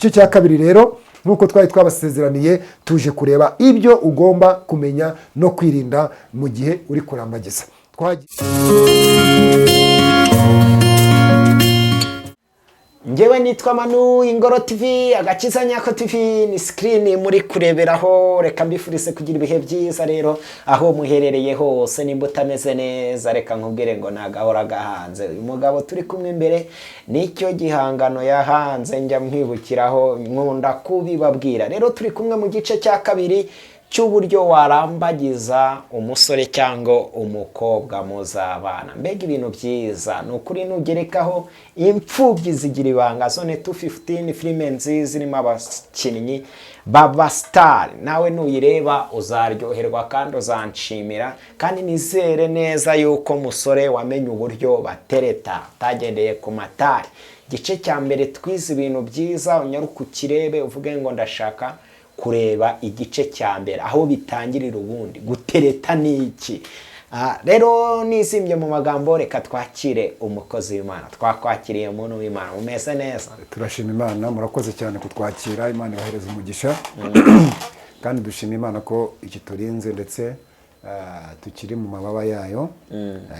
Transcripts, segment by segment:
gice cya kabiri rero nk'uko twari twabasezeraniye tuje kureba ibyo ugomba kumenya no kwirinda mu gihe uri kurambagiza. Ngewe nitwa Manu, Ingoro TV, Agakiza Nyako TV ni screen muri kureberaho. Reka mbifurize kugira ibihe byiza rero aho muherereye hose. Nimba utameze neza reka nkubwire ngo nagahora gahanze. Uyu mugabo turi kumwe imbere nicyo gihangano yahanze njya mwibukiraho nkunda kubibabwira. Rero turi kumwe mu gice cya kabiri cy'uburyo warambagiza umusore cyangwa umukobwa muzabana. Mbega ibintu byiza nukuri nugerekaho imfubyi zigira ibanga Zone 215 filime nziza irimo abakinnyi baba star. Nawe nuyireba uzaryoherwa kandi uzanshimira, kandi nizere neza yuko musore wamenye uburyo batereta tagendeye ku matari. Gice cya mbere twize ibintu byiza, unyaruka ukirebe uvuge ngo ndashaka kureba igice cya mbere aho bitangirira ubundi gutereta niki. Rero nisimbye mu magambo reka twakire umukozi w'Imana. Twakwakiriye umuntu w'Imana, umeze neza? Turashima Imana, murakoze cyane kutwakira. Imana ibahereza umugisha kandi dushima Imana ko iki turinze ndetse tukiri mu mababa yayo.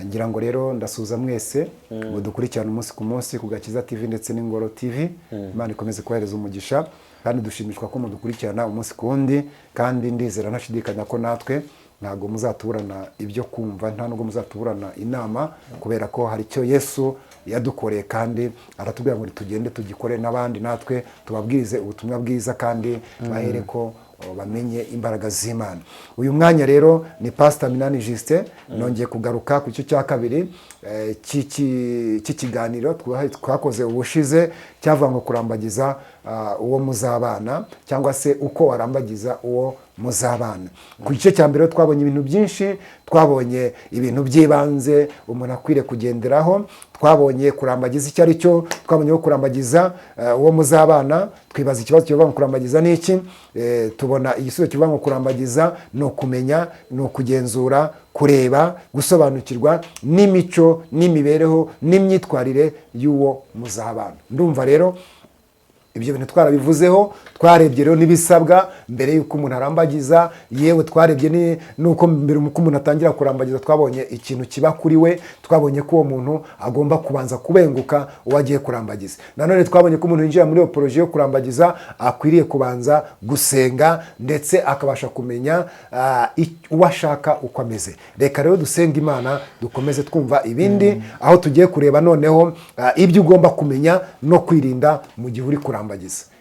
Ngira ngo rero ndasuza mwese ngo dukurikirane umunsi ku munsi ku Gakiza TV ndetse n'Ingoro TV. Imana ikomeze kubahereza umugisha kandi dushimishwa ko mudukurikirana umunsi ku wundi, kandi ndizera ntashidikanya ko natwe ntago muzatuburana ibyo kumva, nta nubwo muzatuburana inama, kubera ko hari icyo Yesu yadukoreye kandi aratubwira ngo tugende tugikore n'abandi, natwe tubabwirize ubutumwa bwiza kandi bahere ko bamenye imbaraga z'Imana. Uyu mwanya rero ni Pastor Minani Justin, nongeye kugaruka ku cyo cya kabiri cy'ikiganiro twakoze ubushize cyavuga ngo kurambagiza uwo muzabana cyangwa se uko warambagiza uwo muzabana. Ku gice cya mbere twabonye ibintu byinshi, twabonye ibintu by'ibanze umuntu akwiriye kugenderaho, twabonye kurambagiza icyo ari cyo, twabonye ko kurambagiza uwo muzabana, twibaza ikibazo kivuga ngo kurambagiza ni iki. Tubona igisubizo kivuga ngo kurambagiza ni ukumenya, ni ukugenzura, kureba, gusobanukirwa n'imico n'imibereho n'imyitwarire y'uwo muzabana. Ndumva rero ibyo bintu twarabivuzeho, twarebye rero n'ibisabwa mbere yuko umuntu arambagiza, yewe twarebye nuko mbere uko umuntu atangira kurambagiza twabonye ikintu kiba kuri we, twabonye ko uwo muntu agomba kubanza kubenguka uwo agiye kurambagiza. Nanone twabonye ko umuntu yinjira muri iyo poroje yo kurambagiza akwiriye kubanza gusenga ndetse akabasha kumenya uwo ashaka uko ameze. Reka rero dusenga Imana dukomeze twumva ibindi aho tugiye kureba noneho ibyo ugomba kumenya no kwirinda mu gihe uri kurambagiza.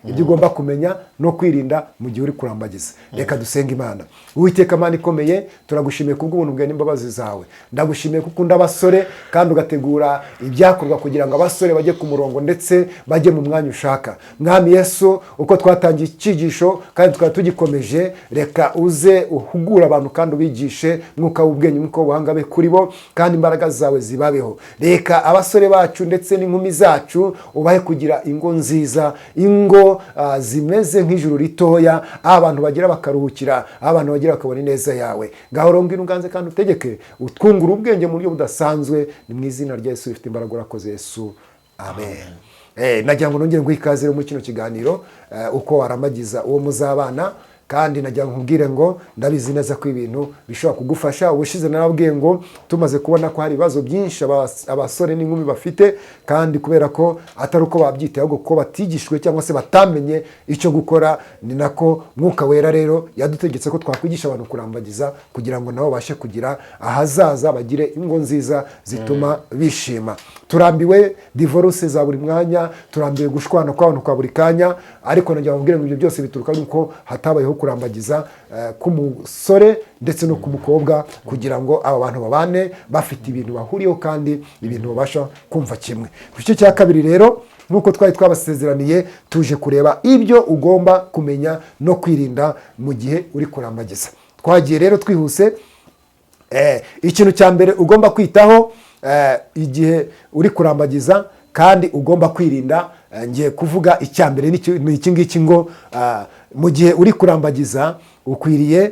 Ibyo ugomba kumenya no kwirinda mu gihe uri kurambagiza. Reka dusenga Imana. Uwiteka Mana ikomeye, turagushimiye kubw'ubuntu bwawe n'imbabazi zawe. Ndagushimiye kuko ukunda abasore kandi ugategura ibyakorwa kugira ngo abasore bajye ku murongo ndetse bajye mu mwanya ushaka. Mwami Yesu, uko twatangiye icyigisho kandi tukaba tugikomeje, reka uze uhugura abantu kandi ubigishe mwuka w'ubwenge, mwuka w'ubuhanga be kuri bo, kandi imbaraga zawe zibabeho. Reka abasore bacu ndetse n'inkumi zacu ubahe kugira ingo nziza, ingo zimeze nk'ijuru ritoya, abantu bagira bakaruhukira, abantu bagira bakabona ineza yawe. Ngaho rongira unganze kandi utegeke, utwungura ubwenge mu buryo budasanzwe, ni mu izina rya Yesu rifite imbaraga. Urakoze Yesu, amen. Nagira ngo nongere nguhe ikaze muri kino kiganiro uko warambagiza uwo muzabana, kandi nagira ngo nkubwire ngo ndabizi neza ko ibintu bishobora kugufasha. Ubushize narabwiye ngo tumaze kubona ko hari ibibazo byinshi abasore n'inkumi bafite, kandi kubera ko atari uko babyitaye ahubwo ko batigishwe cyangwa se batamenye icyo gukora, ni nako Mwuka Wera rero yadutegetse ko twakwigisha abantu kurambagiza kugira ngo nabo bashe kugira ahazaza, bagire ingo nziza zituma bishima. Turambiwe divorce za buri mwanya, turambiwe gushwana kw'abantu kwa buri kanya, ariko nagira ngo nkubwire ngo ibyo byose bituruka nuko hatabayeho kurambagiza k'umusore ndetse no k'umukobwa, kugira ngo aba bantu babane bafite ibintu bahuriyeho kandi ibintu babasha kumva kimwe. Ku gice cya kabiri rero nk'uko twari twabasezeraniye tuje kureba ibyo ugomba kumenya no kwirinda mu gihe uri kurambagiza. Twagiye rero twihuse. Ikintu cya mbere ugomba kwitaho igihe uri kurambagiza kandi ugomba kwirinda, ngiye kuvuga icya mbere ni iki ngiki ngo mu gihe uri kurambagiza ukwiriye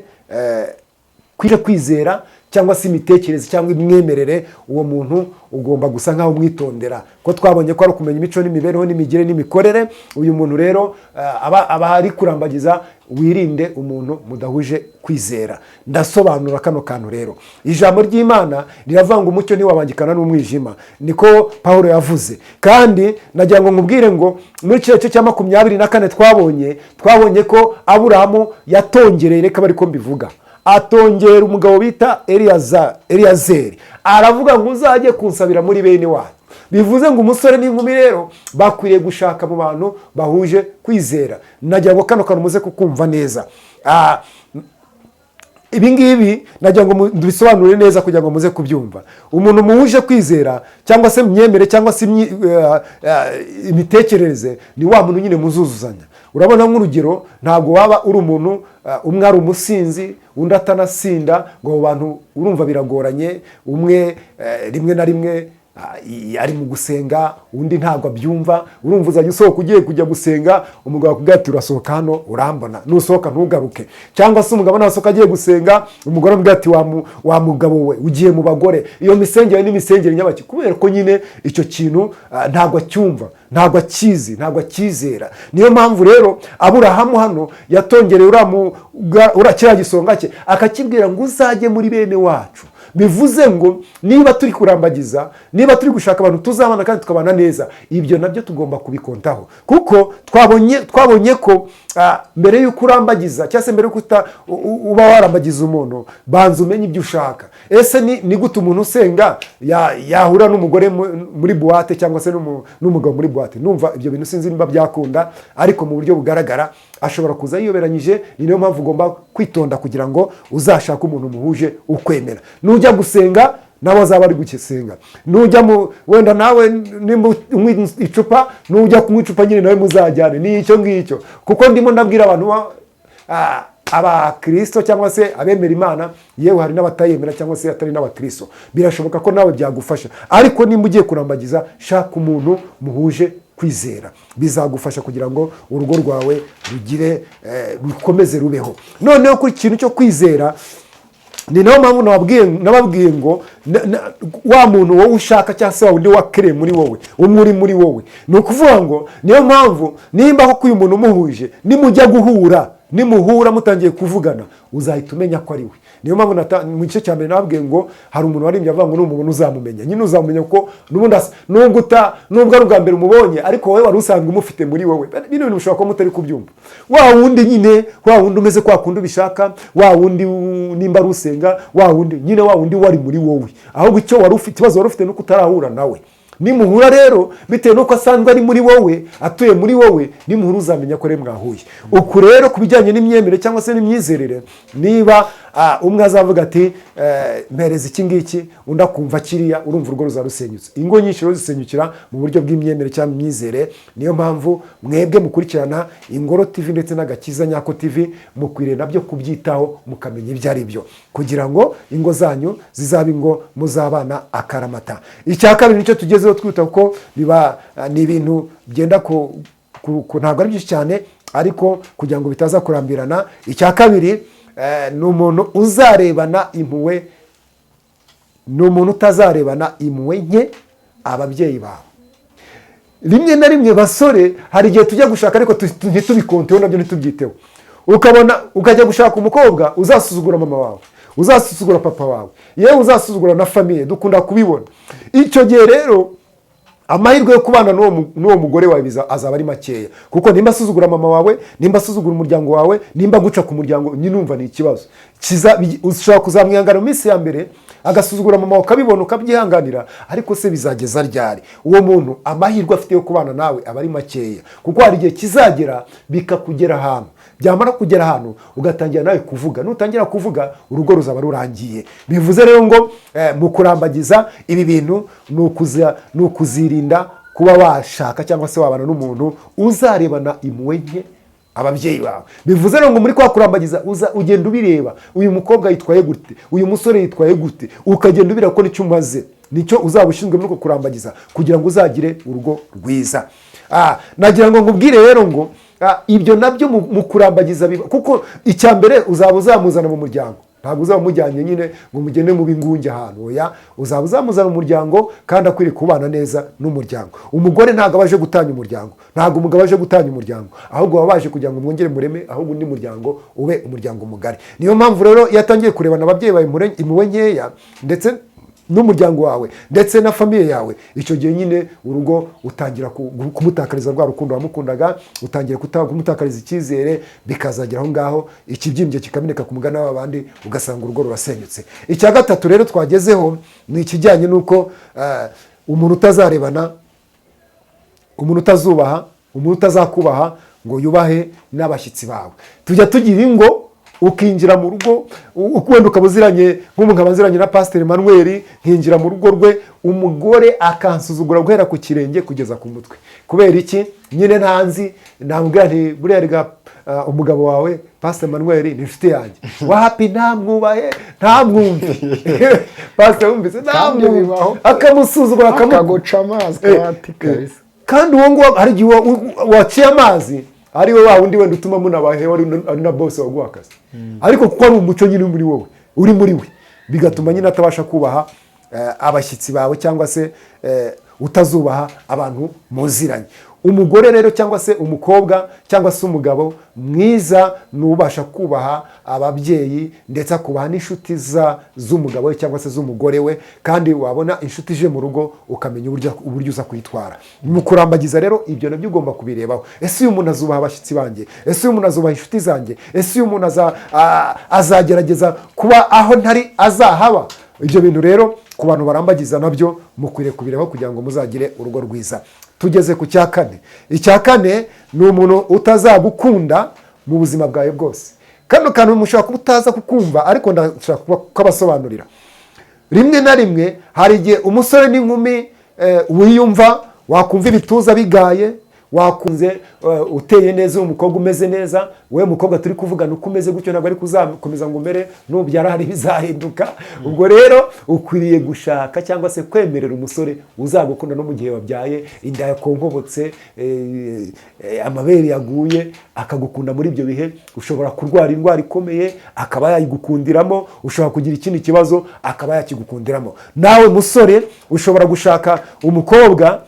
kwizera cyangwa se imitekerereze cyangwa imyemerere, uwo muntu ugomba gusa nkaho umwitondera, ko twabonye ko ari ukumenya imico n'imibereho n'imigire n'imikorere. Uyu muntu rero aba ari kurambagiza, wirinde umuntu mudahuje kwizera. Ndasobanura kano kantu rero. Ijambo ry'Imana riravuga ngo umucyo ntiwabangikana n'umwijima, niko Pawulo yavuze. Kandi nagira ngo nkubwire ngo muri kiriya gice cya 24 twabonye ko Aburahamu yatongereye, reka bari ko mbivuga, atongera umugabo bita Eliyazeri, aravuga ngo uzajye kunsabira muri bene wanyu. Bivuze ngo umusore n'inkumi rero bakwiriye gushaka mu bantu bahuje kwizera. Nagira ngo kano kantu muze kukumva neza. Ibi ngibi nagira ngo dubisobanure neza kugira ngo muze kubyumva. Umuntu muhuje kwizera cyangwa se myemere cyangwa se imitekerereze ni wa muntu nyine muzuzuzanya. Urabona nk'urugero, ntabwo waba uri umuntu umwe ari umusinzi undi atanasinda, ngo abo bantu urumva biragoranye. Umwe rimwe na rimwe ari mu gusenga, undi ntabwo abyumva. Urumva uzajya usohoka ugiye kujya gusenga, umugabo akubwira ati urasohoka hano urambona, nusohoka ntugaruke. Cyangwa se umugabo nasohoka agiye gusenga, umugore amubwira ati wa mugabo we ugiye mu bagore. Iyo misengere n'imisengere nyabaki, kubera ko nyine icyo kintu ntabwo acyumva, ntabwo akizi, ntabwo akizera. Niyo mpamvu rero Aburahamu hano yatongereye kiriya gisonga cye, akakibwira ngo uzajye muri bene wacu. Bivuze ngo niba turi kurambagiza, niba turi gushaka abantu tuzabana kandi tukabana neza, ibyo nabyo tugomba kubikontaho, kuko twabonye ko mbere y'uko urambagiza cyangwa se mbere y'uko uba warambagiza umuntu, banza umenye ibyo ushaka. Ese ni gute umuntu usenga yahura n'umugore muri buwate cyangwa se n'umugabo muri buwate? Numva ibyo bintu sinzi niba byakunda, ariko mu buryo bugaragara ashobora kuza yiyoberanyije. Ni niyo mpamvu ugomba kwitonda kugira ngo uzashake umuntu muhuje ukwemera. Nujya gusenga nawe azaba ari gusenga, nujya wenda nawe nimba unywa icupa, nujya kunywa icupa nyine nawe muzajyane. Ni icyo ngicyo, kuko ndimo ndabwira abantu abakristo cyangwa se abemera Imana, yewe hari n'abatayemera cyangwa se atari n'abakristo. Birashoboka ko nawe byagufasha, ariko nimba ugiye kurambagiza, shaka umuntu muhuje kwizera. Bizagufasha kugira ngo urugo rwawe rukomeze rubeho. Noneho ku kintu cyo kwizera, ni nayo mpamvu nababwiye ngo wa muntu wowe ushaka cyangwa se wa wundi wakereye muri wowe, umwe uri muri wowe, ni ukuvuga ngo niyo mpamvu nimba koko uyu muntu umuhuje, nimujya nimuhura mutangiye kuvugana, uzahita umenya ko ari we. Niyo mpamvu mu gice cya mbere nababwiye ngo hari umuntu warimbye avuga ngo n'umuntu uzamumenya. Nyine uzamumenya ko nubwo ari ubwa mbere umubonye, ariko wowe wari usanzwe umufite muri wowe. Bino bintu bishobora kuba mutari kubyumva. Wa wundi umeze kwa kundi ubishaka, wa wundi nimba ari usenga, wa wundi wari muri wowe. Ahubwo ikibazo wari ufite nuko utarahura nawe. Nimuhura rero, bitewe nuko asanzwe ari muri wowe, atuye muri wowe, nimuhura uzamenya ko mwahuye. Uku rero ku bijyanye n'imyemerere cyangwa se n'imyizerere, niba umwe azavuga ati mpereza iki ngiki, undi akumva kiriya, urumva urugo ruzarusenyutse. Ingo nyinshi zisenyukira mu buryo bw'imyemerere cyangwa imyizerere. Niyo mpamvu mwebwe mukurikirana Ingoro TV ndetse n'Agakiza Nyako TV, mukwiriye nabyo kubyitaho, mukamenya ibyo ari byo, kugira ngo ingo zanyu zizabe ingo muzabana akaramata. Icya kabiri nicyo tugezeho twita ko ni ibintu byenda ntabwo ari byinshi cyane, ariko kugira ngo bitaza kurambirana. Icya kabiri, ni umuntu uzarebana impuhwe, ni umuntu utazarebana impuhwe nke ababyeyi bawe. Rimwe na rimwe basore, hari igihe tujya gushaka ariko ntitubikonteho, nabyo ntitubyiteho. Ukajya gushaka umukobwa uzasuzugura mama wawe, uzasuzugura papa wawe, yewe uzasuzugura na famiye. Dukunda kubibona. Icyo gihe rero amahirwe yo kubana n'uwo mugore wawe azaba ari makeya, kuko nimba asuzugura mama wawe, nimba asuzugura umuryango wawe, nimba guca ku muryango, numva ni ikibazo. Ushobora kuzamwihangana mu minsi ya mbere, agasuzugura mama wawe ukabibona ukabyihanganira, ariko se bizageza ryari? Uwo muntu amahirwe afite yo kubana nawe aba ari makeya, kuko hari igihe kizagera bikakugera ahantu, byamara kugera ahantu ugatangira nawe kuvuga. Nutangira kuvuga, urugo ruzaba rurangiye. Bivuze rero ngo mu kurambagiza ibi bintu ni ukuzirinda kuba washaka cyangwa se wabana n'umuntu uzarebana impuhwe nke ababyeyi bawe. Bivuze rero ngo muri kwa kurambagiza ugenda ubireba, uyu mukobwa yitwaye gute, uyu musore yitwaye gute, ukagenda ubireba ko nicyo umaze, nicyo uzaba ushinzwe muri kurambagiza, kugira ngo uzagire urugo rwiza. Nagira ngo nkubwire rero ngo ibyo nabyo mu kurambagiza biba, kuko icya mbere uzaba uzamuzana mu muryango. ntabwo uzaba umujyanye nyine ngo mugende mu bingunge ahantu, oya, uzaba uzamuzana umuryango kandi akwiriye kubana neza n'umuryango. Umugore ntabwo abaje gutanya umuryango, ntabwo umugabo aje gutanya umuryango, ahubwo baba baje kugira ngo mwongere mureme ahubwo undi muryango ube umuryango mugari. Niyo mpamvu rero iyo atangiye kurebana ababyeyi bawe impuhwe nkeya ndetse n'umuryango wawe ndetse na famiye yawe, icyo gihe nyine urugo utangira kumutakariza rwa rukundo wamukundaga, utangira kumutakariza icyizere, bikazagera aho ngaho ikibyimbye kikameneka ku mugana w'abandi, ugasanga urugo rurasenyutse. Icya gatatu rero twagezeho ni ikijyanye n'uko umuntu utazarebana, umuntu utazubaha, umuntu utazakubaha ngo yubahe n'abashyitsi bawe. Tujya tugira ingo ukinjira mu rugo, wenda ukaba uziranye nk'umugabo aziranye na Pasiteri Emmanuel, nkinjira mu rugo rwe, umugore akansuzugura guhera ku kirenge kugeza ku mutwe. Kubera iki? Nyine ntanzi, namubwira nti buriya rega umugabo wawe Pasiteri Emmanuel ni inshuti yanjye, wapi ntamwubahe ntamwumve. Pasiteri wumvise ntamwumve, akamusuzugura akaguca amazi kabisa. Kandi uwo nguwo hari igihe waciye amazi ari we wa wundi wenda utuma munabahe ari na boss waguha akazi, ariko kuko ari umuco nyine muri wowe, uri muri we, bigatuma nyine atabasha kubaha abashyitsi bawe cyangwa se utazubaha abantu muziranye. Umugore rero cyangwa se umukobwa cyangwa se umugabo mwiza nubasha kubaha ababyeyi ndetse akubaha n'inshuti z'umugabo we cyangwa se z'umugore we, kandi wabona inshuti ije mu rugo ukamenya uburyo uza kwitwara. Mu kurambagiza rero ibyo nabyo ugomba kubirebaho. Ese uyu muntu azubaha abashyitsi banjye? Ese uyu muntu azubaha inshuti zanjye? Ese uyu muntu azagerageza kuba aho ntari azahaba? Ibyo bintu rero ku bantu barambagiza nabyo mukwiriye kubirebaho kugira ngo muzagire urugo rwiza. Tugeze ku cya kane. Icya kane ni umuntu utazagukunda mu buzima bwawe bwose. Kano kantu mushobora kuba utaza kukumva, ariko ndashaka kubasobanurira. Rimwe na rimwe hari igihe umusore n'inkumi wiyumva, wakumva ibituza bigaye, wakunze uteye neza, umukobwa umeze neza, we mukobwa turi kuvugana uko umeze gutyo ntabwo ari kuzakomeza ngo umere, nubyara hari bizahinduka. Ubwo rero ukwiriye gushaka cyangwa se kwemerera umusore uzagukunda no mu gihe wabyaye, inda yakonkobotse, amabere yaguye, akagukunda muri ibyo bihe. Ushobora kurwara indwara ikomeye akaba yayigukundiramo, ushobora kugira ikindi kibazo akaba yakigukundiramo. Nawe musore ushobora gushaka umukobwa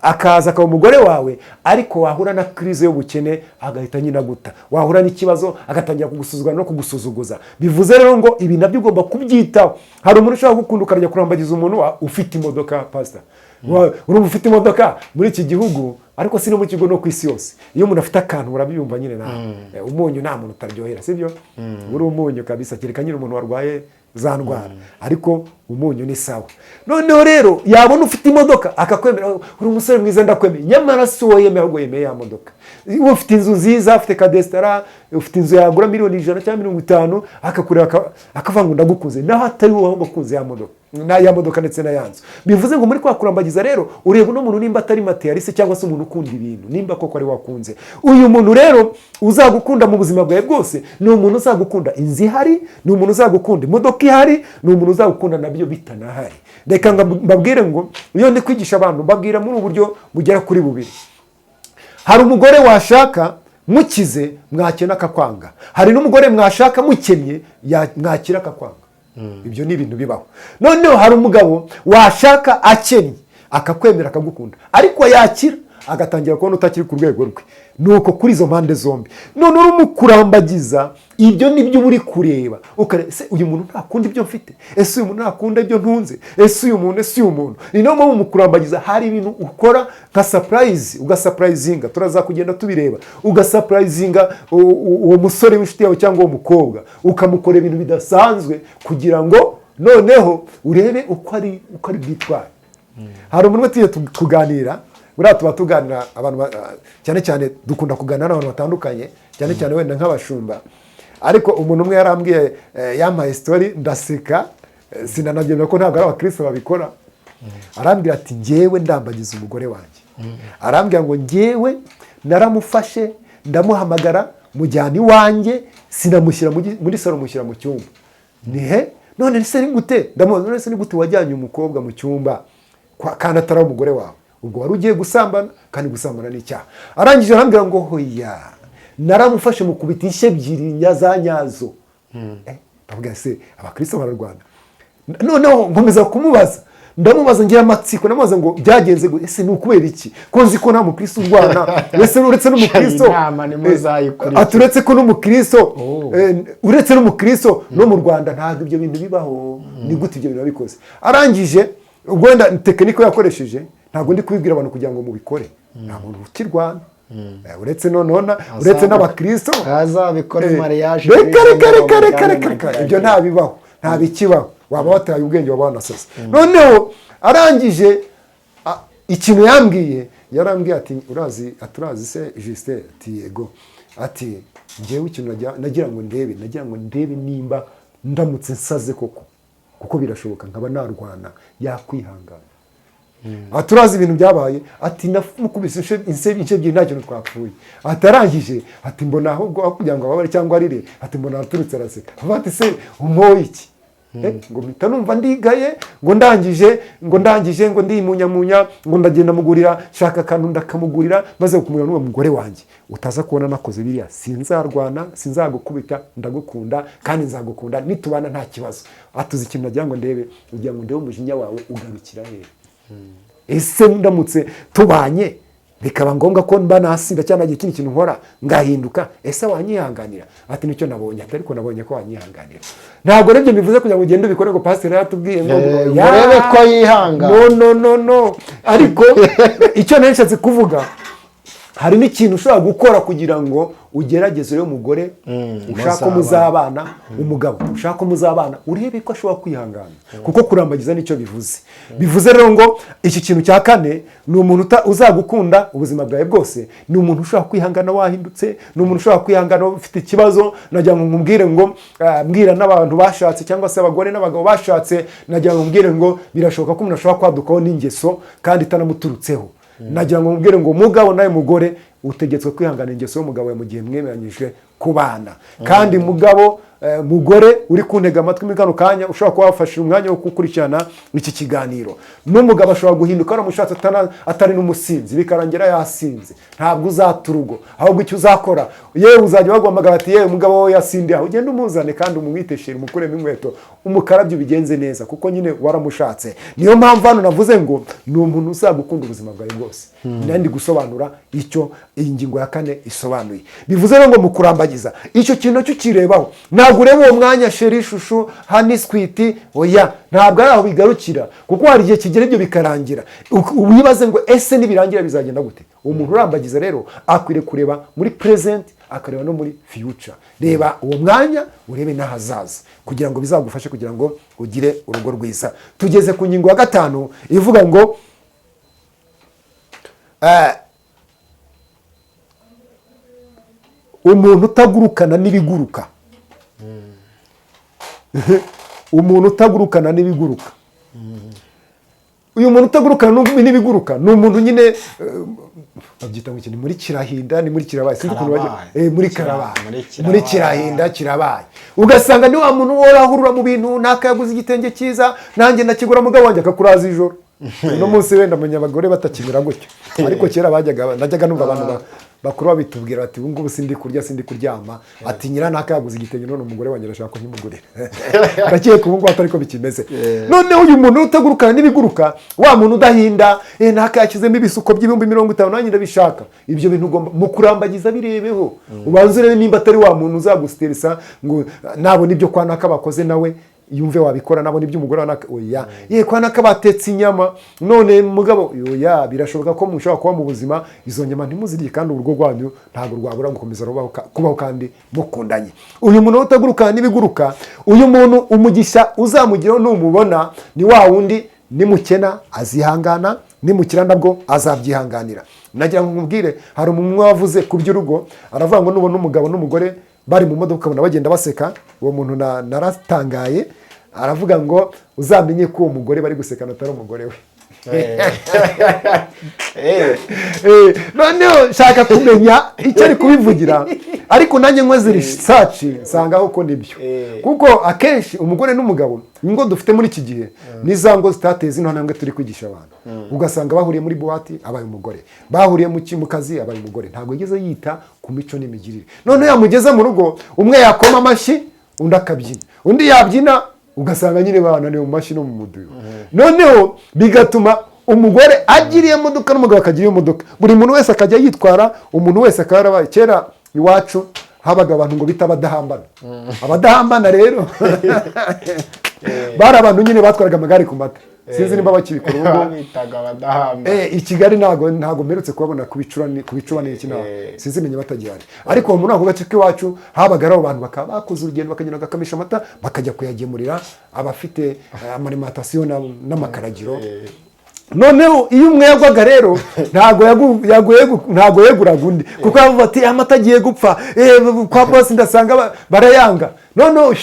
akaza akaba umugore wawe, ariko wahura na crise y'ubukene agahita nyina guta, wahura n'ikibazo agatangira kugusuzugura no kugusuzuguza. Bivuze rero ngo ibi nabyo ugomba kubyitaho. Hari umuntu ushaka gukunda ukarya kurambagiza umuntu ufite imodoka, pastor, urumva ufite imodoka muri iki gihugu, ariko si no mu kigo no ku isi yose. Iyo umuntu afite akantu urabyumva nyine nawe. Umunyu nta muntu utaryohera, sibyo? Uri umunyu kabisa, kereka nyine umuntu warwaye za ndwara, ariko umunyu ni sawa. Noneho rero yabona ufite imodoka akakwemera, uri umusore mwiza ndakwemeye, nyamara si wowe yemeye, ahubwo yemeye ya modoka. Ufite inzu nziza, ufite kadestara, ufite inzu yagura miliyoni 100 cyangwa 50, akakureba akavuga ngo ndagukunze, naho atari wowe ahubwo akunze ya modoka, na ya modoka ndetse na yanzu. Bivuze ngo muri kwa kurambagiza rero ureba uno muntu nimba atari materialiste cyangwa se umuntu ukunda ibintu, nimba koko ari wakunze. Uyu muntu rero uzagukunda mu buzima bwawe bwose ni umuntu uzagukunda inzu ihari, ni umuntu uzagukunda imodoka ihari, ni umuntu uzagukunda nabyo bitanahari. Reka mbabwire ngo iyo ndi kwigisha abantu mbabwira muri uburyo bugera kuri bubiri. Hari umugore washaka mukize mwakena akakwanga, hari n'umugore mwashaka mukennye mwakira akakwanga. Ibyo ni ibintu bibaho. Noneho hari umugabo washaka akennye akakwemera akagukunda, ariko yakira agatangira kubona utakiri ku rwego rwe. Nuko kuri izo mpande zombi none urimo kurambagiza, ibyo nibyo uri kureba ukareba, ese uyu muntu ntakunda ibyo mfite, ese uyu muntu ntakunda ibyo ntunze, ese uyu muntu. Ni no mu kurambagiza hari ibintu ukora nka surprise, ugasupurizinga, turaza kugenda tubireba, ugasupurizinga uwo musore w'inshuti yawe cyangwa uwo mukobwa, ukamukora ibintu bidasanzwe kugira ngo noneho urebe uko ari bwitware. Hari umuntu tugiye kuganira, buriya tuba tuganira abantu cyane cyane, dukunda kuganira n'abantu batandukanye, cyane cyane wenda nk'abashumba, ariko umuntu umwe yarambwiye yampaye story ndaseka, sinanabyemera ko ntabwo ari abakristo babikora. Arambwira ati njyewe ndambagiza umugore wanjye, arambwira ngo njyewe naramufashe ndamuhamagara mujyana iwanjye, sinamushyira muri salo, mushyira mu cyumba. Nihe none se ni gute? Ndamubaza none se ni gute wajyanye umukobwa mu cyumba kandi atari umugore wawe? Ubwo wari ugiye gusambana, kandi gusambana ni icyaha. Arangije arambwira ngo hoya naramufashe mu kubita inshyi ebyiri za nyazo. ndavuga se abakristo bararwana. Noneho nkomeza kumubaza, ndamubaza ngira amatsiko, ndamubaza ngo byagenze ese ni ukubera iki ko nzi ko nta mukristo urwana, ese uretse n'umukristo aturetse ko n'umukristo uretse n'umukristo no mu Rwanda ntabwo ibyo bintu bibaho. Ni gute ibyo bintu babikoze? Arangije ubwo wenda tekiniko yakoresheje ntabwo ndi kubibwira abantu kugira ngo mubikore, nta muntu ukirwana uretse nonona uretse n'abakristo azabikora mariage. reka ibyo nta bibaho, nta bikibaho, waba wataye ubwenge waba wanasaze. Noneho arangije ikintu yarambwiye ati aturazi se Justin, ati yego, ati ngewe ikintu nagira ngo ndebe nimba ndamutse nsaze kuko birashoboka nkaba narwana yakwihangana. Aturazi ibintu byabaye, ati namukubise ince ebyiri nta kintu twapfuye. Atarangije ati mbona ahubwo kugira ngo ababare cyangwa arire, ati mbona aturutse araseka. Ati se umwoye iki? Ngo mpita numva ndigaye, ngo ndangije ngo ndimunyamunya, ngo ndagenda mugurira, shaka akantu ndakamugurira, maze kumubwira n'uwo mugore wanjye, utaza kubona nakoze biriya sinzarwana, sinzagukubita, ndagukunda kandi nzagukunda, nitubana nta kibazo. Atuzi ikintu nagira ngo ndebe, ugira ngo ndebe umujinya wawe ugarukira hehe. Ese ndamutse tubanye bikaba ngombwa ko mba nasinda cyangwa nagira ikindi kintu nkora ngahinduka, ese wanyihanganira? Ati nicyo nabonye, ariko nabonye ko wanyihanganira. Ntabwo rero bivuze kugira ngo ugende ubikore ngo pastor yatubwiye ngo urebe ko yihangana. No. Ariko icyo nashatse kuvuga, hari n'ikintu ushobora gukora kugira ngo ugerageze rero umugore ushaka ko muzabana, umugabo ushaka ko muzabana, urebe ko ashobora kwihangana, kuko kurambagiza nicyo bivuze. Bivuze rero ngo iki kintu cya kane ni umuntu uzagukunda ubuzima bwawe bwose, ni umuntu ushobora kwihangana wahindutse, ni umuntu ushobora kwihangana ufite ikibazo. Nagira ngo nkubwire ngo mbwira n'abantu bashatse cyangwa se abagore n'abagabo bashatse, nagira ngo mbwire ngo birashoboka ko umuntu ashobora kwadukaho n'ingeso kandi itanamuturutseho. Nagira ngo mubwire ngo mugabo nawe mugore utegetswe kwihangana ingeso y'umugabo mu gihe mwemeranyije kubana. Kandi mugabo mugore uri kuntega amatwi muri kano kanya, ushobora kuba wafashe umwanya wo gukurikirana iki kiganiro. N'umugabo ashobora guhinduka aramushatse atari n'umusinzi, bikarangira yasinze, ntabwo uzaturugo, ahubwo icyo uzakora yewe uzajya baguhamagara ati yewe umugabo we yasindiye, ugende umuzane kandi umwiteshere, umukuremo inkweto, umukarabye ubigenze neza, kuko nyine waramushatse. Niyo mpamvu hano navuze ngo ni umuntu uzagukunda ubuzima bwawe bwose. Nandi gusobanura icyo iyi ngingo ya kane isobanuye. Bivuze rero ngo mu kurambagiza icyo kintu cyo kirebaho, ntabwo ureba uwo mwanya sheri shushu hani squiti, oya, ntabwo ari aho bigarukira, kuko hari igihe kigera ibyo bikarangira. Wibaze ngo ese nibirangira bizagenda gute? Umuntu urambagiza rero akwiriye kureba muri present, akareba no muri future. Reba uwo mwanya, urebe n'ahazaza, kugira ngo bizagufashe kugira ngo ugire urugo rwiza. Tugeze ku ngingo ya gatanu ivuga ngo umuntu utagurukana n'ibiguruka. Umuntu utagurukana n'ibiguruka. Uyu muntu utagurukana n'ibiguruka ni umuntu nyine babyita ngo ni muri kirahinda, ni muri kirabaye, muri karabaye, muri kirahinda kirabaye. Ugasanga ni wa muntu worahurura mu bintu, nakayaguze igitenge cyiza, nanjye nakigura mugabo wanjye akakuraza ijoro. No munsi wenda abagore batakimira gutyo, ariko kera najyaga numva abantu bakuru babitubwira ati ubu ngubu sindi kurya sindi kuryama, ati nyira nakayaguze igitenge none umugore wanjye arashaka ko nkimugurira. Ndakiye ku bungu atari ko bikimeze. Noneho uyu muntu utagurukana n'ibiguruka, wa muntu udahinda, nakayakizemo ibisuko by'ibihumbi 50 nanjye ndabishaka. Ibyo bintu ugomba mu kurambagiza birebeho, ubanze urebe nimba atari wa muntu uzagusteresa ngo nabona ibyo kwa naka bakoze nawe yumve wabikora, nabona ibyo umugore wanaka, oya, kwa naka batetse inyama none mugabo, oya, birashoboka ko mushobora kuba mu buzima izo nyama ntimuzirye kandi urugo rwanyu ntabwo rwabura gukomeza kubaho kandi mukundanye. Uyu muntu utagurukana n'ibiguruka, uyu muntu umugisha uzamugiraho numubona ni wa wundi nimukena azihangana, nimukira nabwo azabyihanganira. Nagira ngo nkubwire, hari umwe wavuze ku by'urugo, aravuga ngo nubona umugabo n'umugore bari mu modoka ukabona bagenda baseka, uwo muntu naratangaye. Aravuga ngo uzamenye ko uwo mugore bari gusekana atari umugore we. Noneho shaka kumenya icyo ari kubivugira, ariko nanjye nkoze research nsangaho ko nibyo. Kuko akenshi umugore n'umugabo ingo dufite muri iki gihe ni ngo zitateze ino ntambwe turi kwigisha abantu. Ugasanga bahuriye muri buwati abaye umugore, bahuriye mu kazi abaye umugore, ntabwo yigeze yita ku mico n'imigirire. None yamugeze mu rugo, umwe yakoma amashyi undi akabyina, undi yabyina ugasanga nyine bananiwe mu mashyi no mu muduyo. Noneho bigatuma umugore agira iyo modoka n'umugabo akagira iyo modoka, buri muntu wese akajya yitwara, umuntu wese akaba yarabaye. Kera iwacu habaga abantu ngo bita abadahambana. Abadahambana rero bari abantu nyine batwaraga amagare ku mata, sinzi niba bakibikora ubu. I Kigali ntago mperutse kubabona ku bicurane iki naho, sinzi menye batagihari. Ariko muri ako gace k'iwacu habaga abo bantu bakaba bakoze urugendo bakagenda bakamisha amata bakajya kuyagemurira abafite amalimentation n'amakaragiro. Noneho iyo umwe yagwaga rero ntago yeguraga undi, kuko bavuga ati amata agiye gupfa, kwa boss ndasanga barayanga. Noneho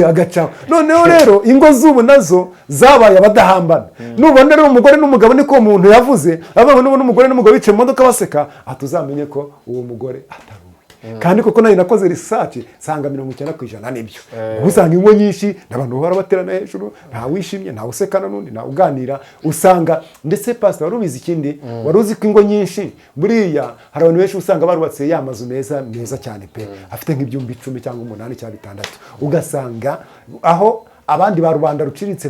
agacaho. Noneho rero ingo z'ubu nazo zabaye abadahambana. Nubona rero umugore n'umugabo niko umuntu yavuze, avuga ngo n'umugore n'umugabo bicaye mu modoka baseka, atuzamenye ko uwo mugore atari uwe. Kandi koko nayo nakoze research sanga 90% nibyo. Usanga ingo nyinshi n'abantu bahora baterana hejuru, nta wishimye, nta usekana n'undi, nta uganira. Usanga ndetse pastor warubizi ikindi, waruzi ko ingo nyinshi buriya hari abantu benshi usanga barubatse yamazu meza cyane pe, afite nk'ibyumba 10 cyangwa 8 cyangwa 6. Ugasanga aho abandi ba rubanda ruciritse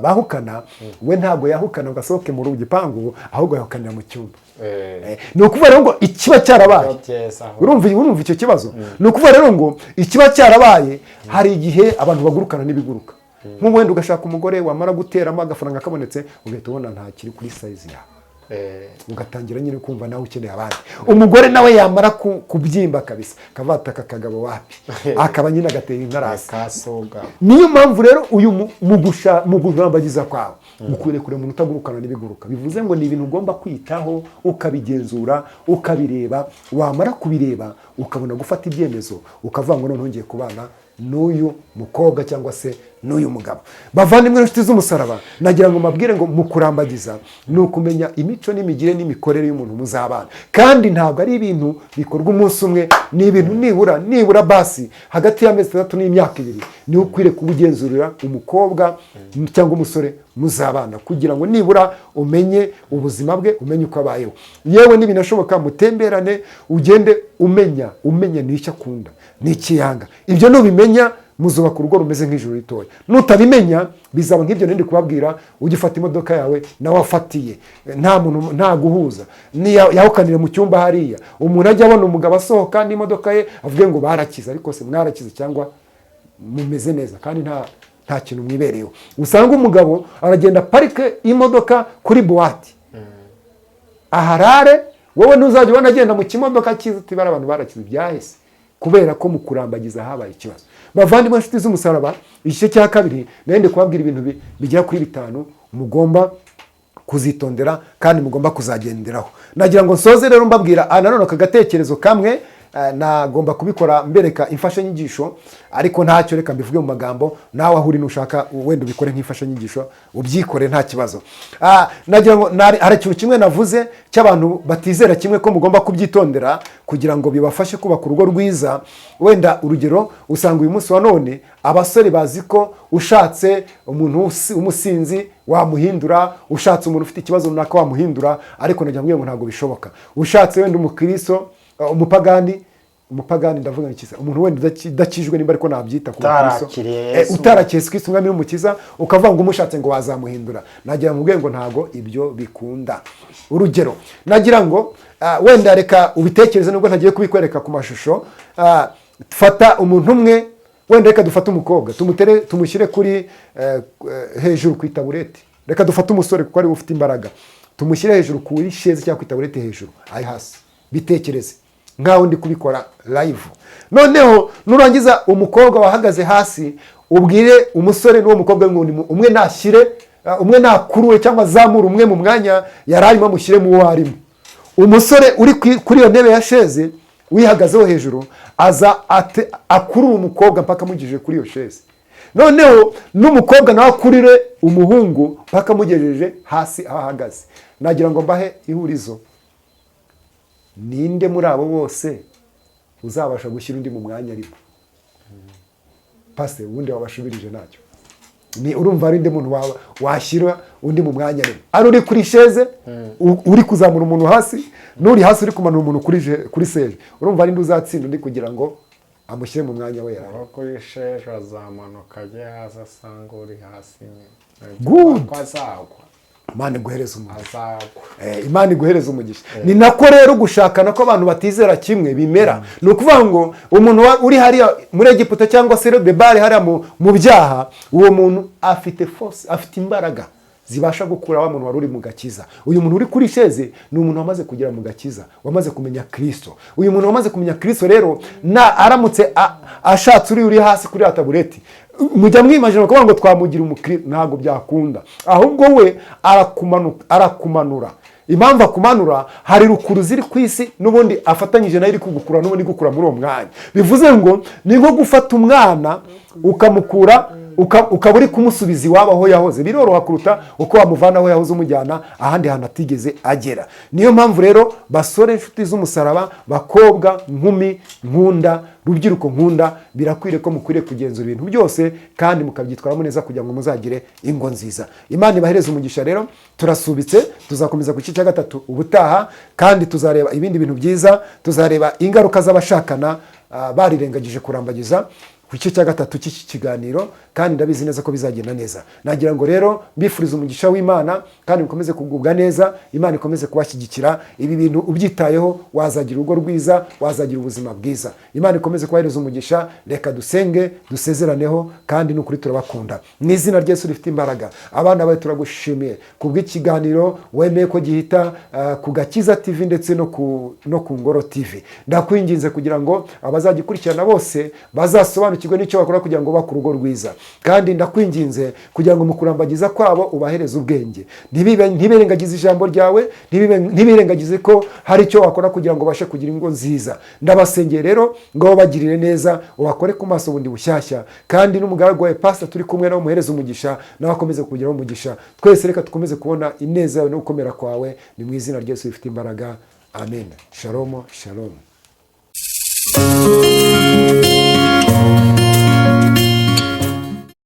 bahukana, we ntago yahukana ugasohoke mu rugipangu, ahubwo yahukanira mu cyumba. Ni ukuvuga rero ngo ikiba cyarabaye, urumva icyo kibazo. Ni ukuvuga rero ngo ikiba cyarabaye, hari igihe abantu bagurukana n'ibiguruka. Nk'uwenda ugashaka umugore wamara guteramo agafaranga kabonetse, ugahita ubona nta kiri kuri size yawe, ugatangira nyine kumva nawe ukeneye abandi. Umugore nawe yamara kubyimba kabisa, kavataka kagabo wapi, akaba nyine agatera inkarasi. Niyo mpamvu rero uyu mu gurambagiza kwawe mukwiriye kureba umuntu utagurukana n'ibiguruka. Bivuze ngo ni ibintu ugomba kwitaho, ukabigenzura, ukabireba. Wamara kubireba ukabona gufata ibyemezo, ukavuga ngo none ngiye kubana n'uyu mukobwa cyangwa se n'uyu mugabo. Bavandimwe inshuti z'umusaraba, nagira ngo mabwire ngo mu kurambagiza ni ukumenya imico n'imigire n'imikorere y'umuntu muzabana. Kandi ntabwo ari ibintu bikorwa umunsi umwe, ni ibintu nibura basi hagati y'amezi 3 n'imyaka 2 ni ukwiriye kubugenzurira umukobwa cyangwa umusore muzabana, kugira ngo nibura umenye ubuzima bwe, umenye uko abayeho. Yewe n'ibinashoboka mutemberane, ugende umenya n'icyo akunda n'ikiyanga. Ibyo nubimenya muzubaka urugo rumeze nk'ijuru ritoya. Nutabimenya bizaba nk'ibyo nindi kubabwira, ugifata imodoka yawe nawe wafatiye, nta muntu nta guhuza, ni yahukanire mu cyumba hariya. Umuntu ajya abona umugabo asohoka n'imodoka ye avuge ngo barakiza, ariko se mwarakize cyangwa mumeze neza, kandi nta kintu mwibereyeho. Usanga umugabo aragenda parike imodoka kuri buwate, aharare, wowe ntuzajya ubona agenda mu kimodoka cyiza uti bara abantu barakize. Byahise kubera ko mu kurambagiza habaye ikibazo. Bavandimwe inshuti z'umusaraba, igice cya 2 nende kubabwira ibintu bigera kuri 5 mugomba kuzitondera kandi mugomba kuzagenderaho. Nagira ngo nsoze rero mbabwira nanone akagatekerezo kamwe, nagomba kubikora mbereka imfashanyigisho, ariko ntacyo reka mbivuge mu magambo, nawe ahuri nushaka wenda ubikore nk'imfashanyigisho ubyikore nta kibazo. Nagira ngo hari ikintu kimwe navuze cy'abantu batizera kimwe ko mugomba kubyitondera kugira ngo bibafashe kubaka urugo rwiza. Wenda urugero, usanga uyu munsi wa none abasore bazi ko ushatse umuntu umusinzi wamuhindura, ushatse umuntu ufite ikibazo runaka wamuhindura, ariko nagira ngo ntabwo bishoboka. Ushatse wenda umukristo, umupagani ndavuga nkiza, umuntu wenda udakijwe nimba ariko nabyita ku Kristo, utarakeye Kristo umwami n'umukiza, ukavuga ngo umushatse ngo wazamuhindura. Nagira ngo ntago ibyo bikunda. Urugero, nagira ngo wenda reka ubitekereze nubwo ntagiye kubikwereka ku mashusho. Fata umuntu umwe, wenda reka dufate umukobwa tumushyire kuri hejuru ku itabureti. Reka dufate umusore kuko ari ufite imbaraga, tumushyire hejuru kuri sheze cyangwa ku itabureti hejuru, ari hasi. Bitekereze nkaho ndi kubikora live. Noneho nurangiza umukobwa wahagaze hasi, ubwire umusore n'uwo mukobwa ngo umwe nashyire, umwe nakuruwe cyangwa zamura umwe mu mwanya yararimo amushyire mu wo arimo. Umusore uri kuri iyo ntebe ya sheze wihagazeho hejuru aza akurura umukobwa mpaka amugejeje kuri iyo sheze. Noneho n'umukobwa nawe akurire umuhungu mpaka amugejeje hasi aho ahagaze. Nagira ngo mbahe ihurizo. Ninde muri abo bose uzabasha gushyira undi mu mwanya arimo? Pastor ubundi wabashubirije nacyo. Ni urumva ari nde muntu washyira undi mu mwanya arimo? Ari uri kuri sheze, uri kuzamura umuntu hasi, n'uri hasi uri kumanura umuntu kuri seje. Urumva ari nde uzatsinda undi kugira ngo amushyire mu mwanya we yawe. aho kuri shejo azamanuka ajye hasi asanga uri hasi Good. ko azagwa Imana iguhereze umugisha. azagwa Imana iguhereze umugisha. Ni nako rero gushakana ko abantu batizera kimwe bimera. Ni ukuvuga ngo umuntu uri hariya muri Egiputa cyangwa se Bebari hariya mu byaha, uwo muntu afite force, afite imbaraga zibasha gukura wa muntu wari uri mu gakiza. Uyu muntu uri kuri sheze ni umuntu wamaze kugera mu gakiza, wamaze kumenya Kristo. Uyu muntu wamaze kumenya Kristo rero aramutse ashatse uri hasi kuri tabureti, mujya mwimagina kuvuga ngo twamugira umukristo, ntabwo byakunda. Ahubwo we arakumanura. Impamvu akumanura, hari rukuru ziri ku isi n'ubundi afatanyije nayo iri kugukura n'ubundi gukura muri uwo mwanya. Bivuze ngo ni nko gufata umwana ukamukura ukaba uri kumusubiza iwabo aho yahoze. Biroroha kuruta uko wamuvana aho yahoze umujyana ahandi hantu atigeze agera. Niyo mpamvu rero basore, inshuti z'umusaraba, bakobwa, nkumi nkunda, rubyiruko nkunda, birakwiriye ko mukwiriye kugenzura ibintu byose kandi mukabyitwaramo neza kugira ngo muzagire ingo nziza. Imana ibahereze umugisha. Rero turasubitse, tuzakomeza ku gice cya gatatu ubutaha, kandi tuzareba ibindi bintu byiza, tuzareba ingaruka z'abashakana barirengagije kurambagiza ku gice cya gatatu cy'iki kiganiro, kandi ndabizi neza ko bizagenda neza. Nagira ngo rero mbifurize umugisha w'Imana, kandi mukomeze kugubwa neza, Imana ikomeze kubashyigikira. Ibi bintu ubyitayeho wazagira urugo rwiza, wazagira ubuzima bwiza. Imana ikomeze kubahereza umugisha. Reka dusenge, dusezeraneho, kandi n'ukuri turabakunda mu izina rya Yesu rifite imbaraga. Abana bawe turagushimiye kubw'ikiganiro wemeye ko gihita ku Gakiza TV ndetse no ku Ngoro TV. Ndakwinginze kugira ngo abazagikurikirana bose bazasobanukirwe n'icyo bakora kugira ngo bakure urugo rwiza, kandi ndakwinginze kugira ngo mu kurambagiza kwabo ubahereze ubwenge. Ntibirengagize ijambo ryawe, ntibirengagize ko hari icyo wakora kugira ngo bashe kugira ingo nziza. Ndabasengeye rero ngo bagirire neza, ubakore ku maso bundi bushyashya, kandi n'umugaragu wawe Pastor turi kumwe nawe umuhereze umugisha, nawe akomeze kugiraho umugisha. Twese reka dukomeze kubona ineza yawe no gukomera kwawe, ni mu izina rya Yesu rifite imbaraga. Amen. Shalom, shalom.